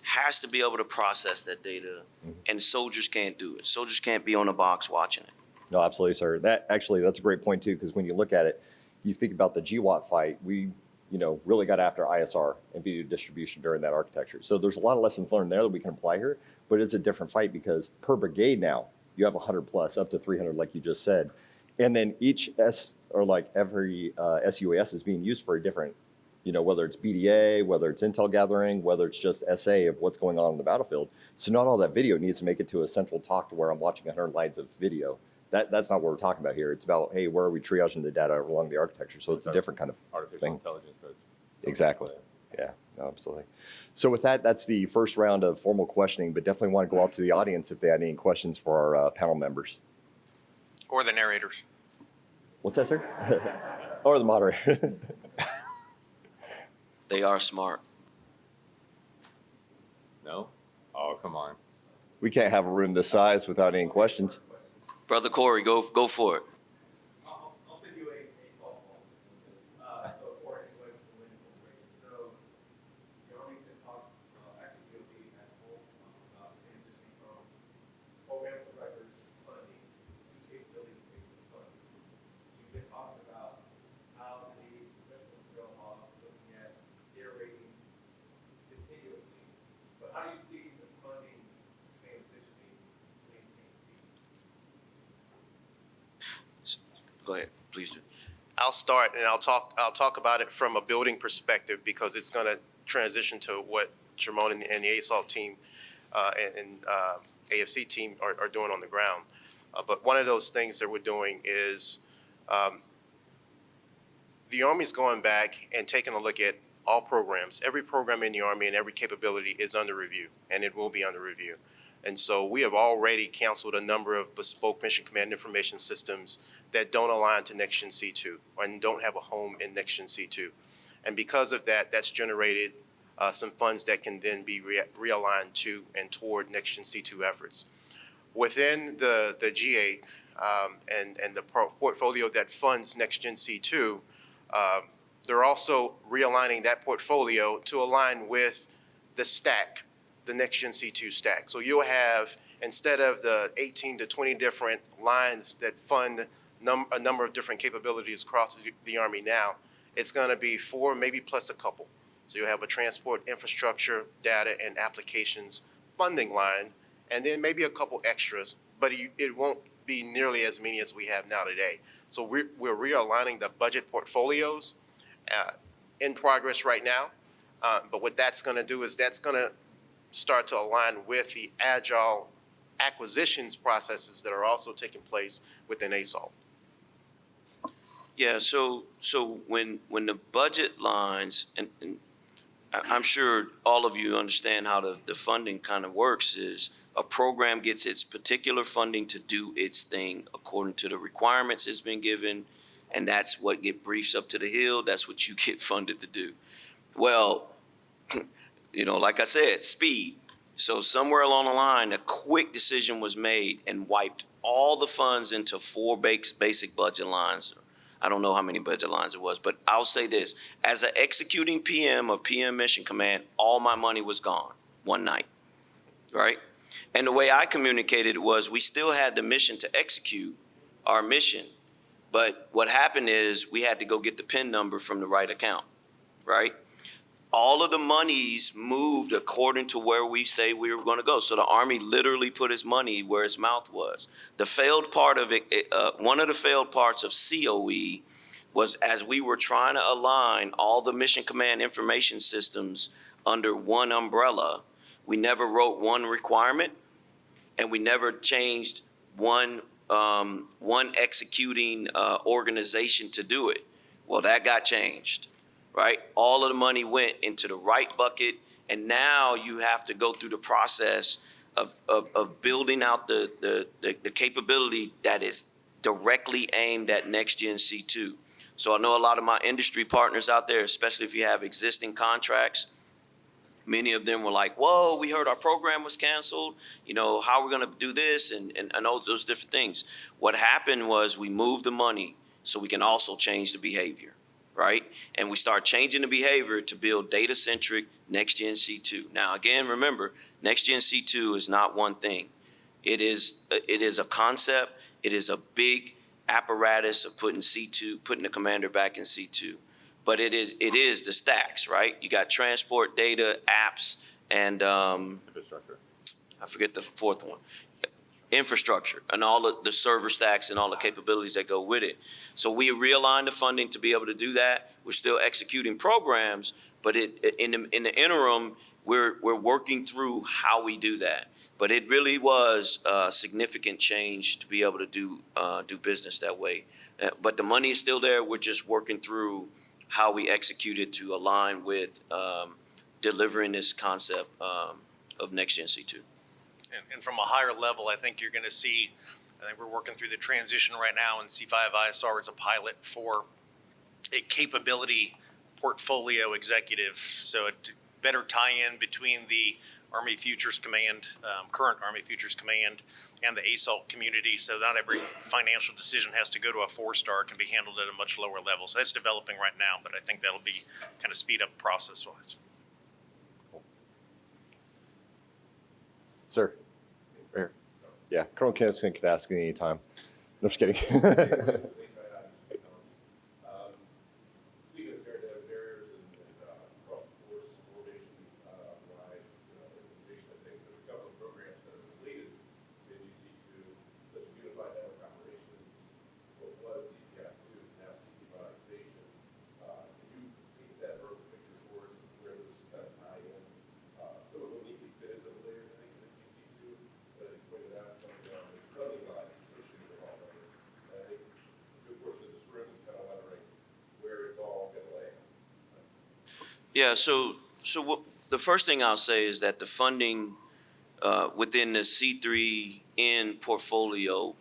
has to be able to process that data, and soldiers can't do it. Soldiers can't be on a box watching it. No, absolutely, sir. That's a great point too, because when you look at it, you think about the GWAT fight, we, really got after ISR and video distribution during that architecture. So there's a lot of lessons learned there that we can apply here, but it's a different fight because per brigade now, you have 100 plus, up to 300, like you just said. And then each every SUAS is being used for a different, whether it's BDA, whether it's intel gathering, whether it's just SA of what's going on in the battlefield. So not all that video needs to make it to a central talk to where I'm watching 100 lines of video. That's not what we're talking about here. It's about, hey, where are we triaging the data along the architecture? So it's a different kind of Artificial thing. intelligence does. Exactly. Yeah, no, absolutely. So with that, that's the first round of formal questioning, but definitely want to go out to the audience if they had any questions for our panel members. Or the narrators. What's that, sir? Or the moderator. They are smart. No? Oh, come on. We can't have a room this size without any questions. Brother Corey, go for it. I'll send you a softball. So for it, like the wind information. So the Army can talk, actually DOD has full about transitioning from programs of records funding to capability-based funding. You've been talking about how the special drill laws looking at iterating continuously. But how do you see the funding transitioning to maintain speed? Go ahead, please do. I'll start and I'll talk about it from a building perspective because it's going to transition to what Jermone and the ASALT team and AFC team are doing on the ground. But one of those things that we're doing is the Army's going back and taking a look at all programs. Every program in the Army and every capability is under review, and it will be under review. And so we have already canceled a number of bespoke mission command information systems that don't align to Next Gen C2 and don't have a home in Next Gen C2. And because of that, that's generated some funds that can then be realigned to and toward Next Gen C2 efforts. Within the G8 and the portfolio that funds Next Gen C2, they're also realigning that portfolio to align with the stack, the Next Gen C2 stack. So you'll have, instead of the 18 to 20 different lines that fund a number of different capabilities across the Army now, it's going to be 4, maybe plus a couple. So you'll have a transport infrastructure, data, and applications funding line, and then maybe a couple extras, but it won't be nearly as many as we have now today. So we're realigning the budget portfolios in progress right now. But what that's going to do is that's going to start to align with the agile acquisitions processes that are also taking place within ASALT. Yeah, so when the budget lines, and I'm sure all of you understand how the funding kind of works, is a program gets its particular funding to do its thing according to the requirements it's been given, and that's what get briefs up to the hill, that's what you get funded to do. Well, like I said, speed. So somewhere along the line, a quick decision was made and wiped all the funds into four basic budget lines. I don't know how many budget lines it was, but I'll say this. As an executing PM of PM Mission Command, all my money was gone one night, right? And the way I communicated was we still had the mission to execute our mission, but what happened is we had to go get the PIN number from the right account, right? All of the monies moved according to where we say we were going to go. So the Army literally put its money where its mouth was. The failed part of it, one of the failed parts of COE was as we were trying to align all the Mission Command information systems under one umbrella, we never wrote one requirement and we never changed one executing organization to do it. Well, that got changed. Right? All of the money went into the right bucket, and now you have to go through the process of building out the capability that is directly aimed at Next Gen C2. So I know a lot of my industry partners out there, especially if you have existing contracts, many of them were like, whoa, we heard our program was canceled. How are we going to do this? And I know those different things. What happened was we moved the money so we can also change the behavior. Right? And we start changing the behavior to build data-centric Next-Gen C2. Now, again, remember, Next-Gen C2 is not one thing. It is a concept. It is a big apparatus of putting the commander back in C2. But it is the stacks, right? You got transport, data, apps, and Infrastructure. I forget the fourth one. Infrastructure and all of the server stacks and all the capabilities that go with it. So we realigned the funding to be able to do that. We're still executing programs, but in the interim, we're working through how we do that. But it really was a significant change to be able to do business that way. But the money is still there. We're just working through how we execute it to align with delivering this concept of Next Gen C2. And from a higher level, I think you're going to see, I think we're working through the transition right now, and C5ISR is a pilot for a capability portfolio executive. So a better tie-in between the Army Futures Command, current Army Futures Command, and the ASALT community. So not every financial decision has to go to a 4-star, can be handled at a much lower level. So that's developing right now, but I think that'll be kind of speed up process-wise. Sir? Mayor? Yeah, Colonel Kinnison could ask at any time. No, just kidding. Speaking of scared barriers and cross-force coordination, wide implementation of things, there's a couple of programs that are related to NGC2, such as Unified Network Operations, what was CPI2 is now CPI-ization. Can you paint that broken picture for us of where those kind of tie in? Some of them neatly fit into the layers, I think, in NGC2, but as you pointed out, there's funding lines associated with all of this. And I think a good portion of this room is kind of wondering where it's all going to land. Yeah, so what, the first thing I'll say is that the funding within the C3N portfolio,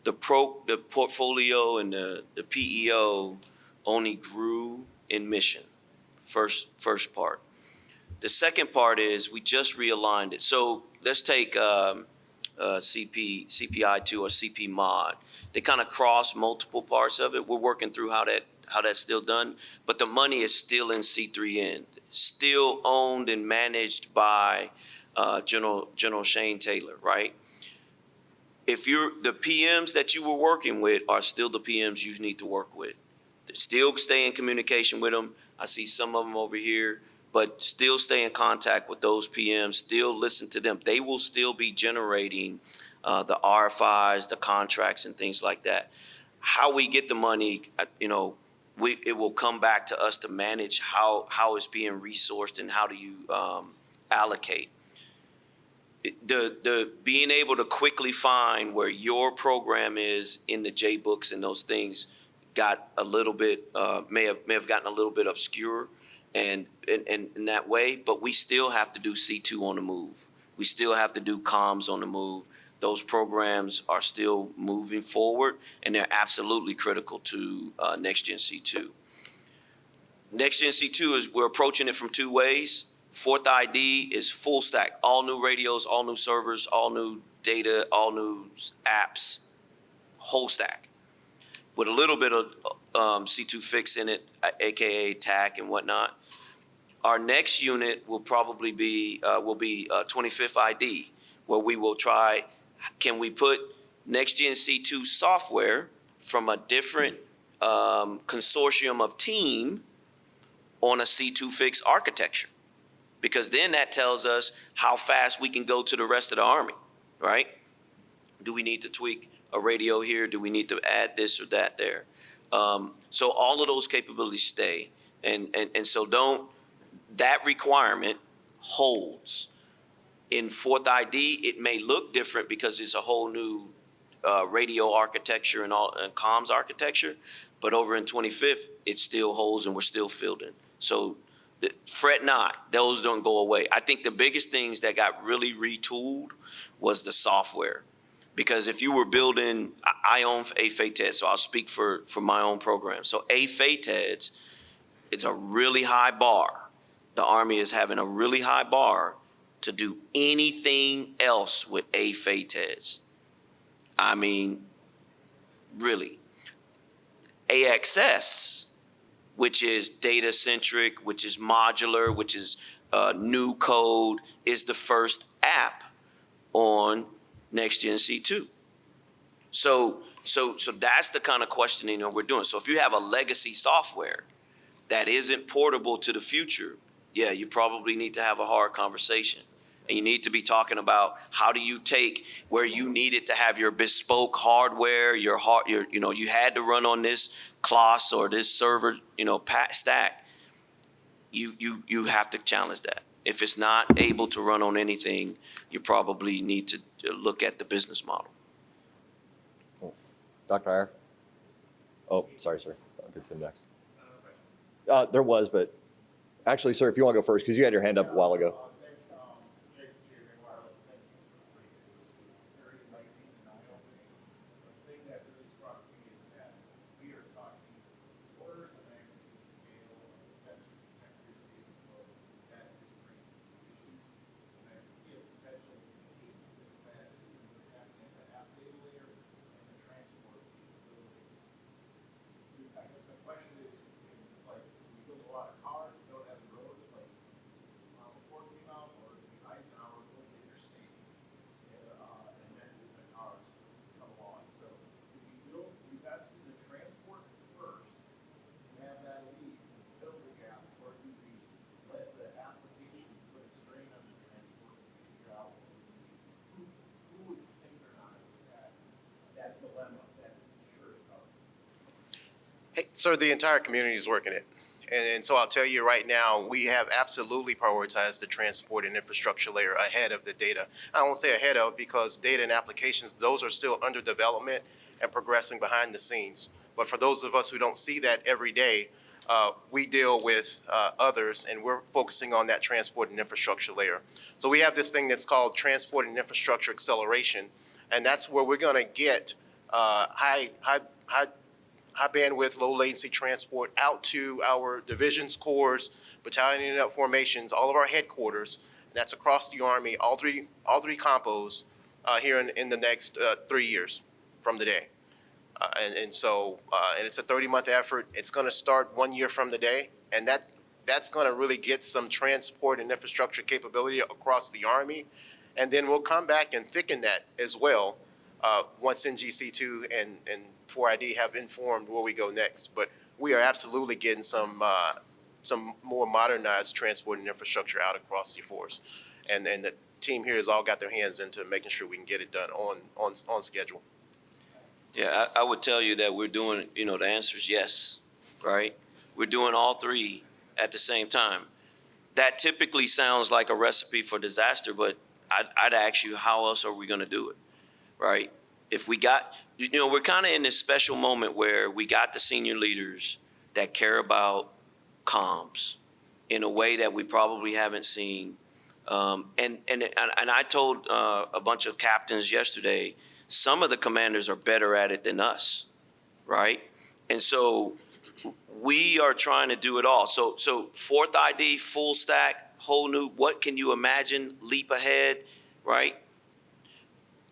the portfolio and the PEO only grew in mission. First part. The second part is we just realigned it. So let's take CPI2 or CP mod. They kind of cross multiple parts of it. We're working through how that's still done, but the money is still in C3N, still owned and managed by General Shane Taylor, right? If the PMs that you were working with are still the PMs you need to work with. Still stay in communication with them. I see some of them over here, but still stay in contact with those PMs, still listen to them. They will still be generating the RFIs, the contracts and things like that. How we get the money, it will come back to us to manage how it's being resourced and how do you allocate. the being able to quickly find where your program is in the J books and those things got a little bit may have gotten a little bit obscure and in that way, but we still have to do C2 on the move. We still have to do comms on the move. Those programs are still moving forward, and they're absolutely critical to Next Gen C2. Next Gen C2 is we're approaching it from two ways. Fourth ID is full stack, all new radios, all new servers, all new data, all new apps, whole stack, with a little bit of C2 fix in it, aka TAC and whatnot. Our next unit will probably be 25th ID, where we will try, can we put Next Gen C2 software from a different consortium of team on a C2 fix architecture? Because then that tells us how fast we can go to the rest of the Army, right? Do we need to tweak a radio here? Do we need to add this or that there? So all of those capabilities stay. And so that requirement holds. In Fourth ID, it may look different because it's a whole new radio architecture and comms architecture, but over in 25th, it still holds and we're still fielding. So fret not, those don't go away. I think the biggest things that got really retooled was the software. Because if you were building, I own AFATED, so I'll speak for my own program. So AFATEDs, it's a really high bar. The Army is having a really high bar to do anything else with AFATEDs. I mean, really. AXS, which is data-centric, which is modular, which is new code, is the first app on Next Gen C2. So that's the kind of questioning that we're doing. So if you have a legacy software that isn't portable to the future, yeah, you probably need to have a hard conversation. And you need to be talking about how do you take where you needed to have your bespoke hardware, you had to run on this class or this server, stack. You have to challenge that. If it's not able to run on anything, you probably need to look at the business model. Dr. Iyer? Oh, sorry, sir. I'll get to him next. There was, but actually, sir, if you want to go first, because you had your hand up a while ago. Hey, sir, the entire community is working it. And so I'll tell you right now, we have absolutely prioritized the transport and infrastructure layer ahead of the data. I won't say ahead of because data and applications, those are still under development and progressing behind the scenes. But for those of us who don't see that every day, we deal with others, and we're focusing on that transport and infrastructure layer. So we have this thing that's called transport and infrastructure acceleration, and that's where we're going to get high bandwidth, low latency transport out to our divisions, corps, battalion unit formations, all of our headquarters. That's across the Army, all three compos here in the next 3 years from today. And it's a 30-month effort. It's going to start 1 year from today, and that's going to really get some transport and infrastructure capability across the Army. And then we'll come back and thicken that as well once NGC2 and 4ID have informed where we go next. But we are absolutely getting some more modernized transport and infrastructure out across the force. And the team here has all got their hands into making sure we can get it done on schedule. Yeah, I would tell you that we're doing, the answer is yes, right? We're doing all three at the same time. That typically sounds like a recipe for disaster, but I'd ask you, how else are we going to do it, right? If we got, we're kind of in this special moment where we got the senior leaders that care about comms in a way that we probably haven't seen. And I told a bunch of captains yesterday, some of the commanders are better at it than us, right? And so we are trying to do it all. So fourth ID, full stack, whole new, what can you imagine, leap ahead, right?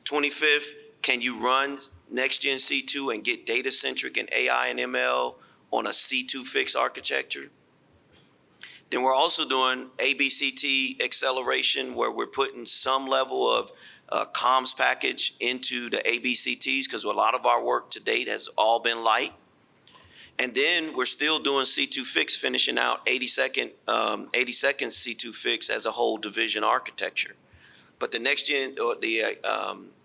25th, can you run next gen C2 and get data centric and AI and ML on a C2 fixed architecture? Then we're also doing ABCT acceleration, where we're putting some level of comms package into the ABCTs, because a lot of our work to date has all been light. And then we're still doing C2 fix, finishing out 82nd C2 fix as a whole division architecture. But the next gen, or the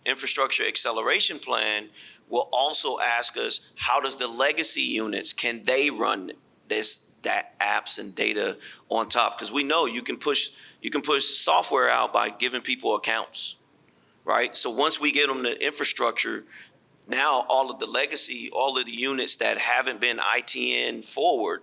infrastructure acceleration plan, will also ask us, how does the legacy units, can they run that apps and data on top? Because we know you can push software out by giving people accounts, right? So once we get them the infrastructure, now all of the legacy, all of the units that haven't been ITN forward,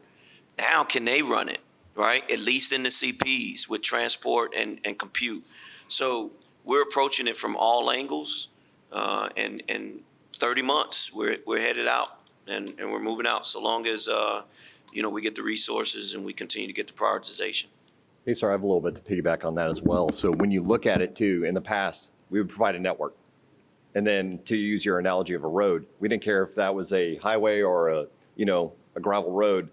now can they run it, right? At least in the CPs with transport and compute. So we're approaching it from all angles, and 30 months we're headed out and we're moving out, so long as we get the resources and we continue to get the prioritization. Hey, sir, I have a little bit to piggyback on that as well. So when you look at it too, in the past, we would provide a network. And then to use your analogy of a road, we didn't care if that was a highway or a gravel road.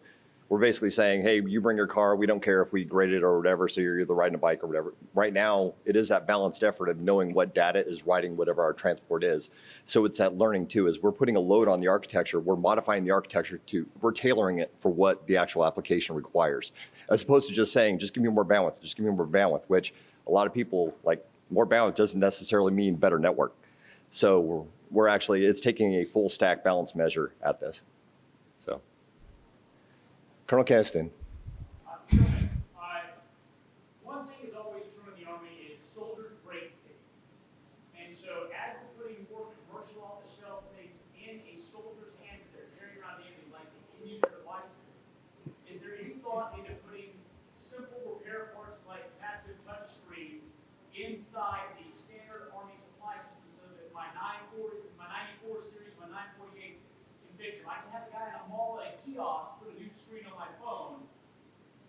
We're basically saying, hey, you bring your car. We don't care if we grade it or whatever. So you're either riding a bike or whatever. Right now, it is that balanced effort of knowing what data is riding whatever our transport is. So it's that learning too, is we're putting a load on the architecture. We're modifying the architecture we're tailoring it for what the actual application requires, as opposed to just saying, just give me more bandwidth, just give me more bandwidth, which a lot of people like. More bandwidth doesn't necessarily mean better network. So we're actually, it's taking a full stack balance measure at this. So, Colonel Caniston. One thing is always true in the Army is soldiers break things. And so as we're putting more commercial off-the-shelf things in a soldier's hands that they're carrying around daily, like the in-user devices, is there any thought into putting simple repair parts like passive touch screens inside the standard Army supply system, so that my 94 series, my 948s can fix it? I can have a guy in a mall at a kiosk put a new screen on my phone.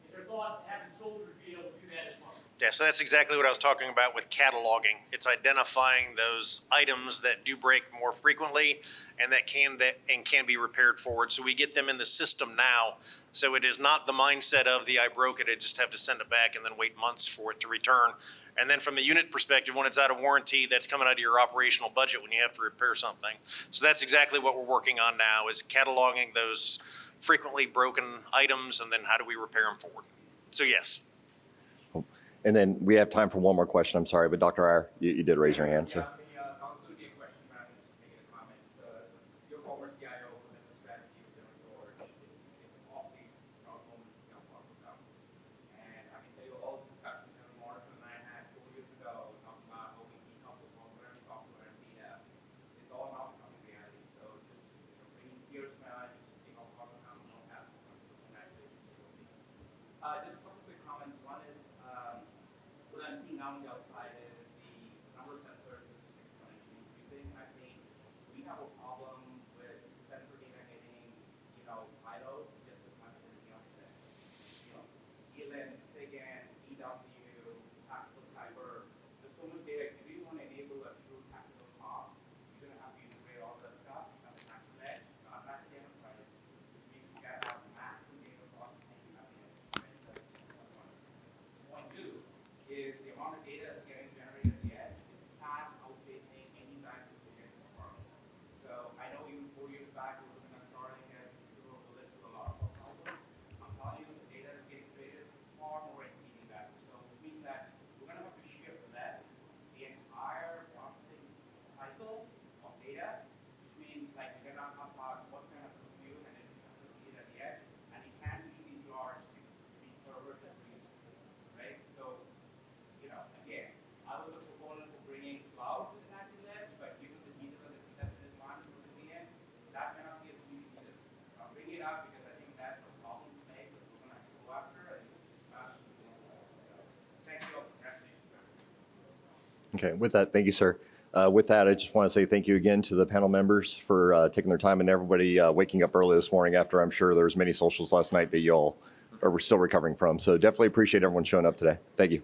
Is there thoughts to having soldiers be able to do that as well? Yeah, so that's exactly what I was talking about with cataloging. It's identifying those items that do break more frequently and that can be repaired forward. So we get them in the system now. So it is not the mindset of I broke it, I just have to send it back and then wait months for it to return. And then from a unit perspective, when it's out of warranty, that's coming out of your operational budget when you have to repair something. So that's exactly what we're working on now, is cataloging those frequently broken items and then how do we repair them forward. So yes. And then we have time for one more question. I'm sorry, but Dr. Iyer, you did raise your hand. So. Yeah, I was going to be a question, but I'm just making a comment. So, your former CIO within the strategy within the board is awfully home outcome. And I can tell you all the discussions that Morrison and I had 4 years ago talking about how we decouple hardware and software and data. It's all now becoming reality. So just bringing years now just to see how outcome will happen. Just a couple quick comments. One is, what I'm seeing now on the outside is the number of sensors is exponentially increasing. I think we have a problem with sensor data getting, siloed just as much as anything else today. ELN, SIGINT, EW, tactical cyber, there's so much data. If you really want to enable a true tactical comm, you're going to have to integrate all that stuff on the tactical edge, not back to the enterprise, which means you got to have massive data processing at the edge. Point two is the amount of data that's getting Okay, with that, thank you, sir. With that, I just want to say thank you again to the panel members for taking their time and everybody waking up early this morning after I'm sure there was many socials last night that you all are still recovering from. So definitely appreciate everyone showing up today. Thank you.